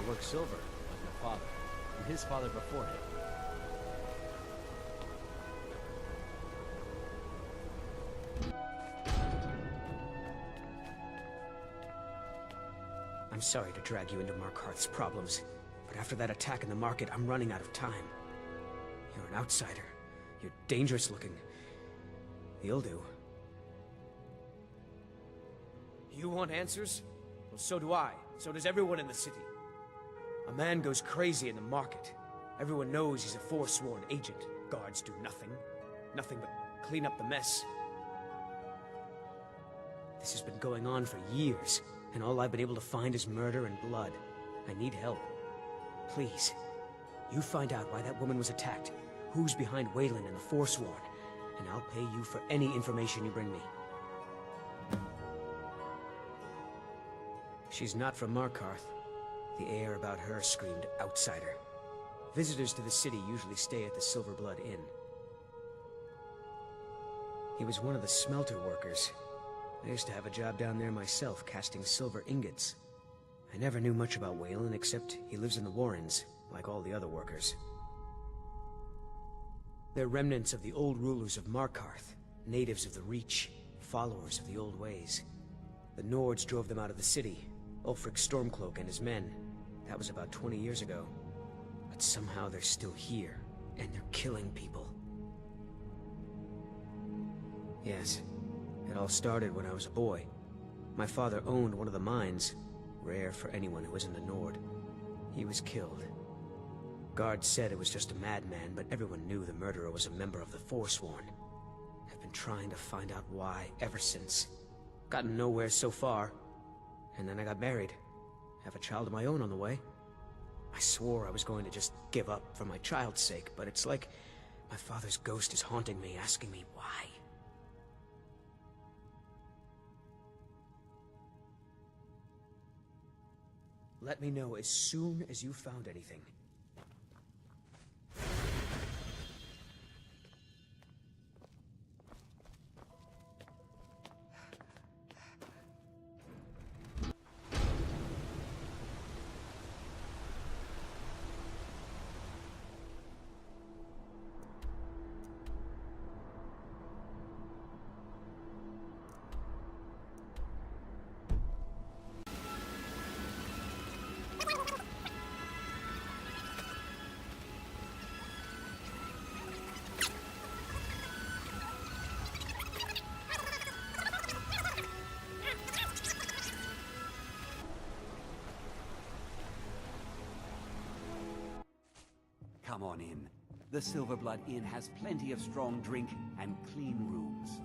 work silver, like my father, and his father before him. I'm sorry to drag you into Markarth's problems, but after that attack in the market, I'm running out of time. You're an outsider. You're dangerous looking. You'll do. You want answers? Well, so do I. So does everyone in the city. A man goes crazy in the market. Everyone knows he's a Forsworn agent. Guards do nothing. Nothing but clean up the mess. This has been going on for years, and all I've been able to find is murder and blood. I need help. Please, you find out why that woman was attacked, who's behind Waylon and the Forsworn, and I'll pay you for any information you bring me. She's not from Markarth. The air about her screamed outsider. Visitors to the city usually stay at the Silverblood Inn. He was one of the smelter workers. I used to have a job down there myself, casting silver ingots. I never knew much about Waylon, except he lives in the Warrens, like all the other workers. They're remnants of the old rulers of Markarth, natives of the Reach, followers of the old ways. The Nords drove them out of the city, Ulfric Stormcloak and his men. That was about 20 years ago. But somehow they're still here, and they're killing people. Yes, it all started when I was a boy. My father owned one of the mines, rare for anyone who isn't a Nord. He was killed. Guards said it was just a madman, but everyone knew the murderer was a member of the Forsworn. I've been trying to find out why ever since. Gotten nowhere so far. And then I got married. Have a child of my own on the way. I swore I was going to just give up for my child's sake, but it's like my father's ghost is haunting me, asking me why. Let me know as soon as you found anything. Come on in. The Silverblood Inn has plenty of strong drink and clean rooms.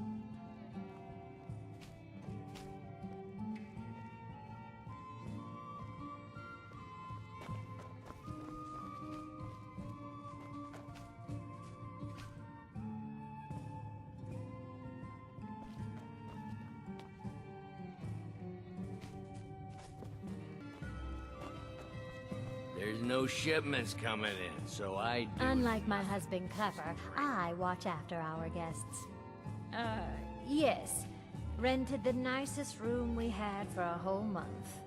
There's no shipments coming in, so I do. Unlike my husband Clever, I watch after our guests. Yes. Rented the nicest room we had for a whole month.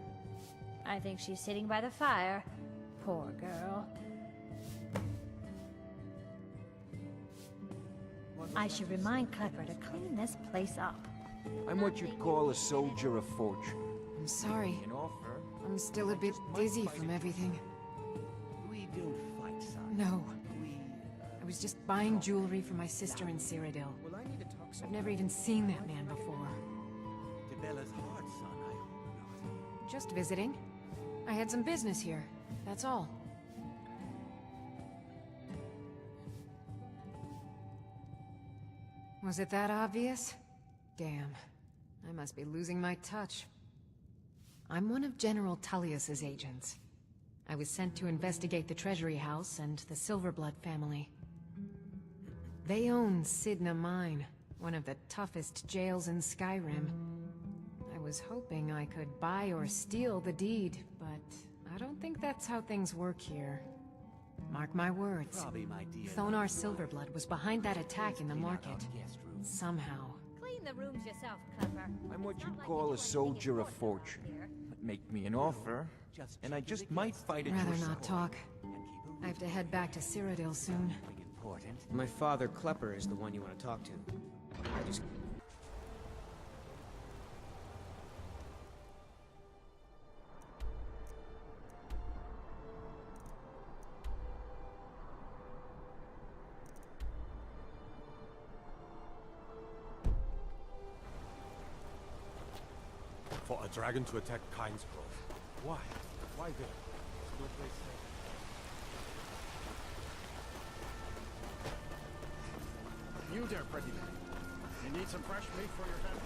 I think she's sitting by the fire. Poor girl. I should remind Clever to clean this place up. I'm what you'd call a soldier of fortune. I'm sorry. An offer? I'm still a bit dizzy from everything. We don't fight, son. No. We... I was just buying jewelry for my sister in Cyrodiil. Well, I need to talk I've never even seen that man before. To Bella's heart, son, I hope not. Just visiting. I had some business here. That's all. Was it that obvious? Damn. I must be losing my touch. I'm one of General Tullius's agents. I was sent to investigate the Treasury House and the Silverblood family. They own Sidna Mine, one of the toughest jails in Skyrim. I was hoping I could buy or steal the deed, but I don't think that's how things work here. Mark my words. Probably, my dear. Thonar Silverblood was behind that attack in the market. Somehow. Clean the rooms yourself, Clever. I'm what you'd call a soldier of fortune. But make me an offer, and I just might fight it Rather yourself. not talk. I have to head back to Cyrodiil soon. Important. My father, Klepper, is the one you want to talk to. I just... For a dragon to attack Kyne's Grove. Why? Why there? There's no place safe. You there, pretty lady. You need some fresh meat for your family?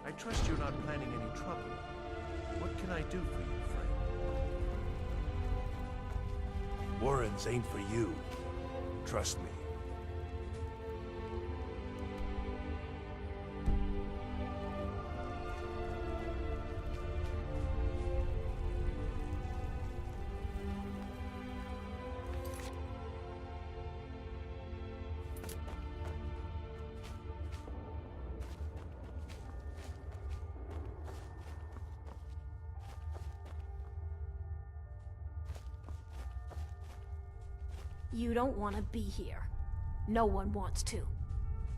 I trust you're not planning any trouble. What can I do for you, friend? Warrens ain't for you. Trust me. You don't want to be here. No one wants to.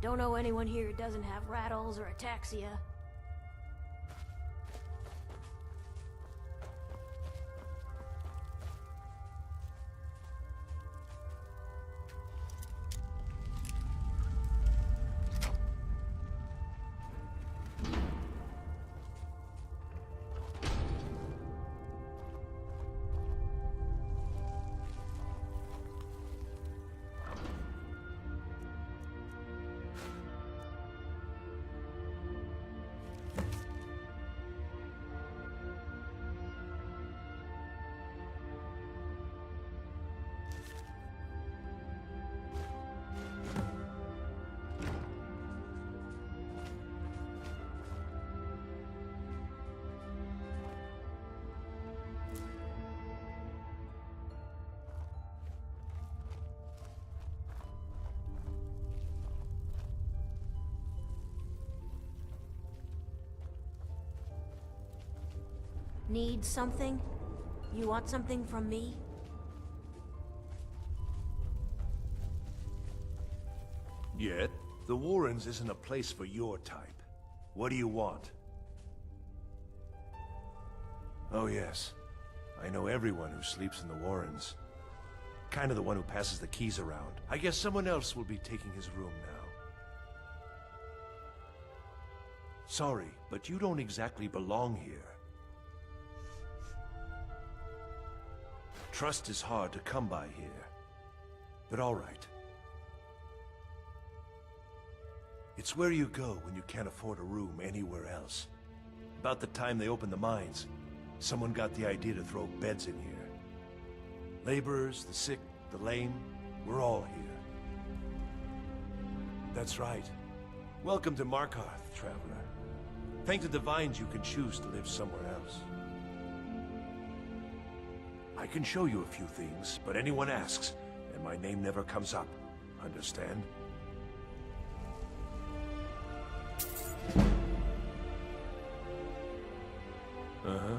Don't know anyone here who doesn't have rattles or ataxia. Need something? You want something from me? Yet, the Warrens isn't a place for your type. What do you want? Oh yes, I know everyone who sleeps in the Warrens. Kind of the one who passes the keys around. I guess someone else will be taking his room now. Sorry, but you don't exactly belong here. Trust is hard to come by here. But all right. It's where you go when you can't afford a room anywhere else. About the time they opened the mines, someone got the idea to throw beds in here. Laborers, the sick, the lame, we're all here. That's right. Welcome to Markarth, traveler. Thank the Divines you can choose to live somewhere else. I can show you a few things, but anyone asks, and my name never comes up. Understand? Uh-huh.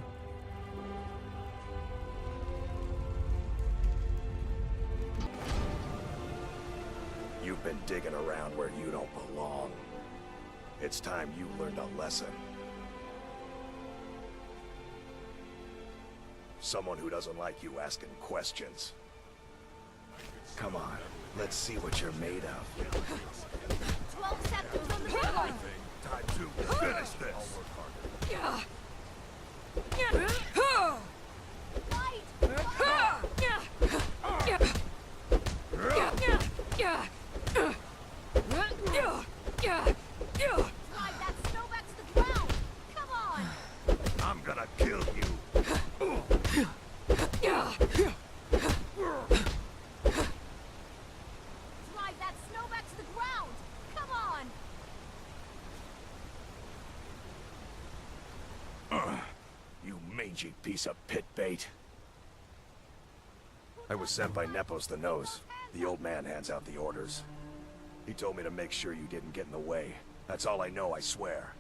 You've been digging around where you don't belong. It's time you learned a lesson. Someone who doesn't like you asking questions. Come on, let's see what you're made of. 12 scepters on the ground! Time to finish this! Slide that snowback to the ground! Come on! I'm gonna kill you! Slide that snowback to the ground! Come on! You mangy piece of pit bait. I was sent by Nepos the Nose. The old man hands out the orders. He told me to make sure you didn't get in the way. That's all I know, I swear.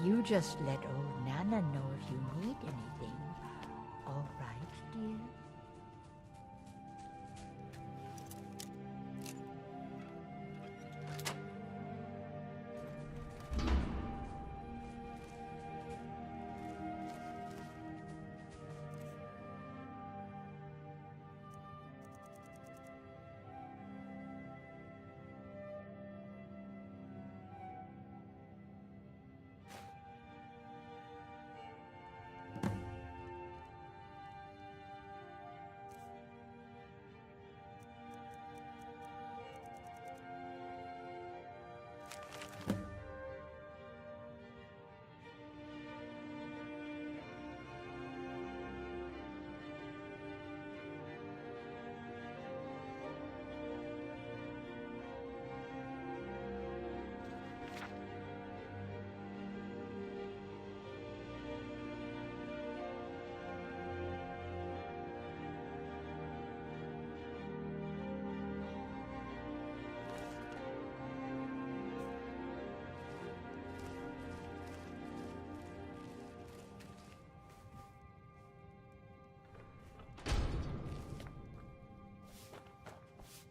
You just let old Nana know if you need anything. All right, dear?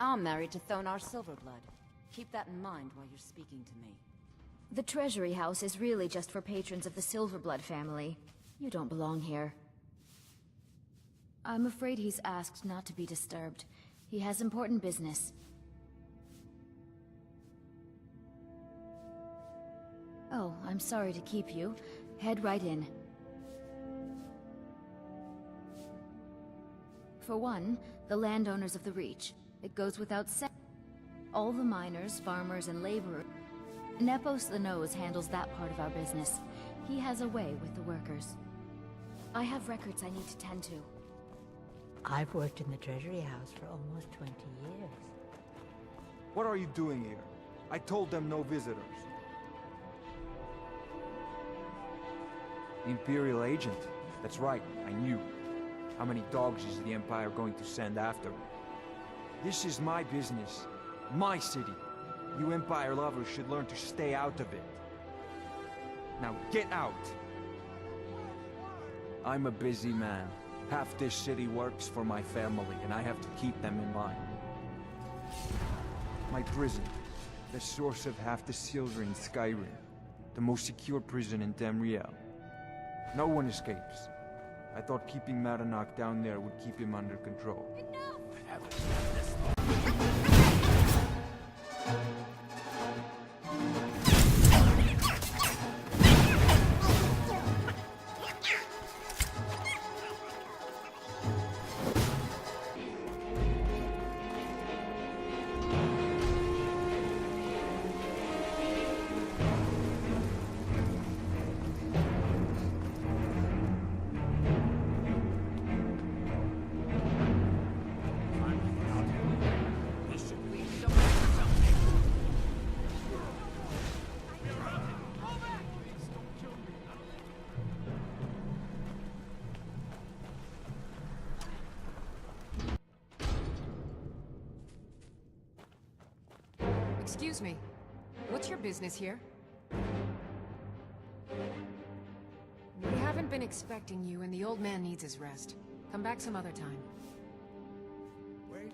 I'm married to Thonar Silverblood. Keep that in mind while you're speaking to me. The Treasury House is really just for patrons of the Silverblood family. You don't belong here. I'm afraid he's asked not to be disturbed. He has important business. Oh, I'm sorry to keep you. Head right in. For one, the landowners of the Reach. It goes without saying. All the miners, farmers, and laborers. Nepos the Nose handles that part of our business. He has a way with the workers. I have records I need to tend to. I've worked in the Treasury House for almost 20 years. What are you doing here? I told them no visitors. Imperial agent. That's right, I knew. How many dogs is the Empire going to send after me? This is my business. My city. You Empire lovers should learn to stay out of it. Now get out! I'm a busy man. Half this city works for my family, and I have to keep them in line. My prison. The source of half the silver in Skyrim. The most secure prison in Tamriel. No one escapes. I thought keeping Maranok down there would keep him under control. Excuse me. What's your business here? We haven't been expecting you, and the old man needs his rest. Come back some other time. Wait.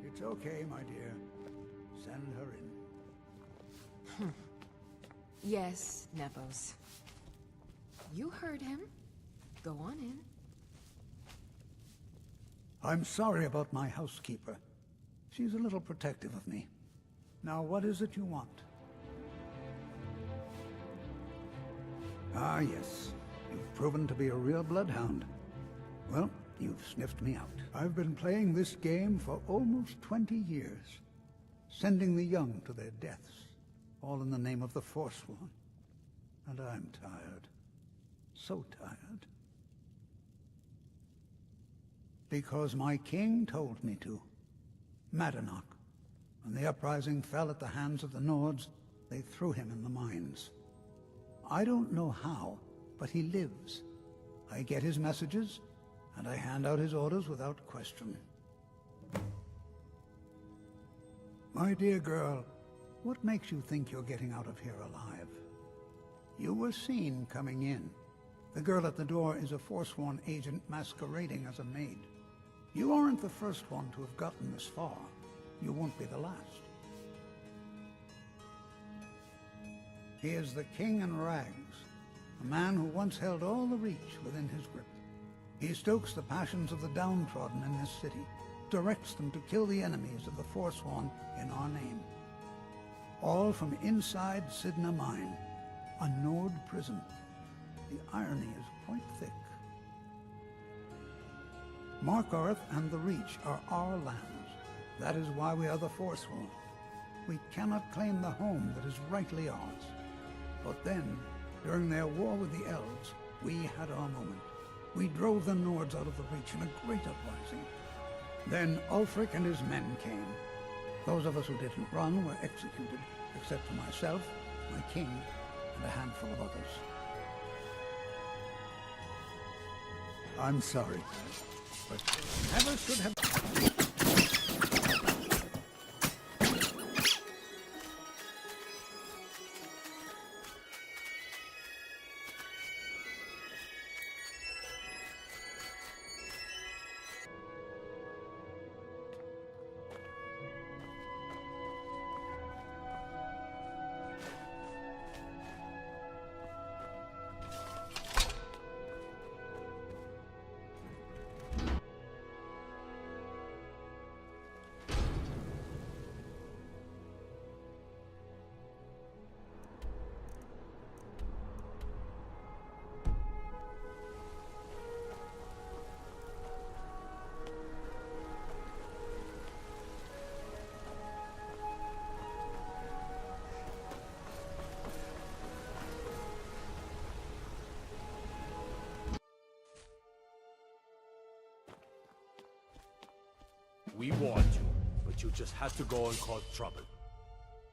You It's okay, my dear. Send her in. Yes, Nepos. You heard him. Go on in. I'm sorry about my housekeeper. She's a little protective of me. Now, what is it you want? Ah, yes. You've proven to be a real bloodhound. Well, you've sniffed me out. I've been playing this game for almost 20 years, sending the young to their deaths, all in the name of the Forsworn. And I'm tired. So tired. Because my king told me to. Madanach. When the uprising fell at the hands of the Nords, they threw him in the mines. I don't know how, but he lives. I get his messages, and I hand out his orders without question. My dear girl, what makes you think you're getting out of here alive? You were seen coming in. The girl at the door is a Forsworn agent masquerading as a maid. You aren't the first one to have gotten this far. You won't be the last. He is the King in Rags, a man who once held all the Reach within his grip. He stokes the passions of the downtrodden in this city, directs them to kill the enemies of the Forsworn in our name. All from inside Sidna Mine, a Nord prison. The irony is quite thick. Markarth and the Reach are our lands. That is why we are the Forsworn. We cannot claim the home that is rightly ours. But then, during their war with the Elves, we had our moment. We drove the Nords out of the Reach in a great uprising. Then Ulfric and his men came. Those of us who didn't run were executed, except for myself, my king, and a handful of others. I'm sorry, but never should have... We warned you, but you just had to go and cause trouble.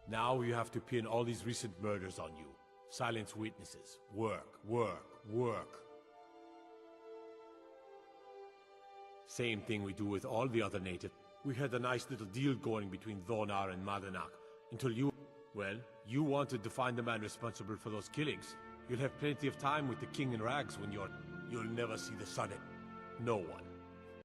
Now you have to pin all these recent murders on you. Silence witnesses. Work, work, work. Same thing we do with all the other natives. We had a nice little deal going between Thonar and Madanach, until you... Well, you wanted to find the man responsible for those killings. You'll have plenty of time with the King in Rags when you'll never see the sun. No one.